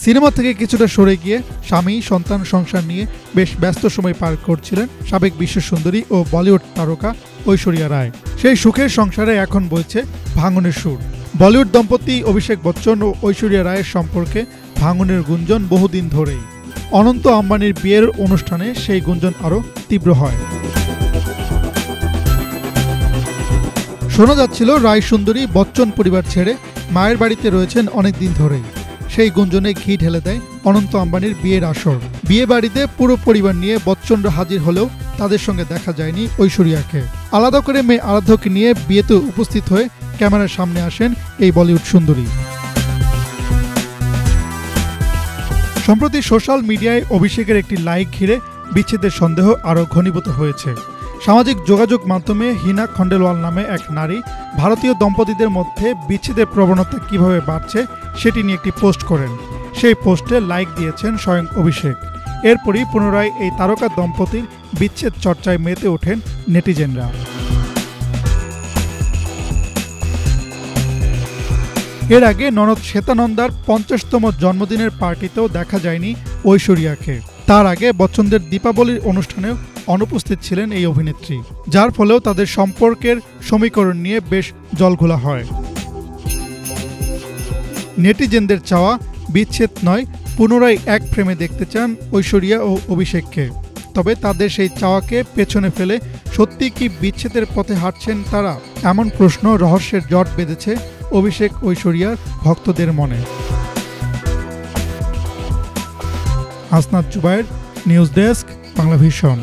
Cinema থেকে কিছুটা সরে গিয়ে স্বামী সন্তান সংসার নিয়ে বেশ ব্যস্ত সময় পার করছিলেন সাবেক বিশ্বসুন্দরী ও বলিউড তারকা ঐশ্বরিয়া রায়। সেই সুখের সংসারে এখন বইছে ভাঙনের সুর। বলিউড দম্পতি অভিষেক বচ্চন ও ঐশ্বরিয়া রায়ের সম্পর্কে ভাঙনের গুঞ্জন বহুদিন ধরেই। অনন্ত আম্বানির বিয়ের অনুষ্ঠানে সেই গুঞ্জন আরও তীব্র হয়। শোনা যাচ্ছিল রায় সুন্দরী বচ্চন পরিবার ছেড়ে মায়ের বাড়িতে রয়েছেন অনেক দিন ধরেই। সেই গুঞ্জনে ঘি ঢেলে দেয় অনন্ত আম্বানির বিয়ের আসর। বিয়ে বাড়িতে পুরো পরিবার নিয়ে বচ্চনরা হাজির হলেও তাদের সঙ্গে দেখা যায়নি ঐশ্বরিয়াকে। আলাদা করে মেয়ে আরাধ্যকে নিয়ে বিয়েতে উপস্থিত হয়ে ক্যামেরার সামনে আসেন এই বলিউড সুন্দরী। সম্প্রতি সোশ্যাল মিডিয়ায় অভিষেকের একটি লাইক ঘিরে বিচ্ছেদের সন্দেহ আরও ঘনীভূত হয়েছে। সামাজিক যোগাযোগ মাধ্যমে হিনা খন্ডেলওয়াল নামে এক নারী ভারতীয় দম্পতিদের মধ্যে বিচ্ছেদের প্রবণতা কিভাবে বাড়ছে সেটি নিয়ে একটি পোস্ট করেন। সেই পোস্টে লাইক দিয়েছেন স্বয়ং অভিষেক। এরপরই পুনরায় এই তারকা দম্পতির বিচ্ছেদ চর্চায় মেতে ওঠেন নেটিজেনরা। এর আগে ননদ শ্বেতানন্দার ৫০তম জন্মদিনের পার্টিতেও দেখা যায়নি ঐশ্বরিয়াকে। তার আগে বচ্চনদের দীপাবলির অনুষ্ঠানেও অনুপস্থিত ছিলেন এই অভিনেত্রী, যার ফলেও তাদের সম্পর্কের সমীকরণ নিয়ে বেশ জলঘোলা হয়। নেটিজেনদের চাওয়া বিচ্ছেদ নয়, পুনরায় এক ফ্রেমে দেখতে চান ঐশ্বরিয়া ও অভিষেককে। তবে তাদের সেই চাওয়াকে পেছনে ফেলে সত্যি কি বিচ্ছেদের পথে হাঁটছেন তারা? এমন প্রশ্ন রহস্যের জট বেঁধেছে অভিষেক ঐশ্বরিয়ার ভক্তদের মনে। Hasnat Zubair, news desk, Bangla vision.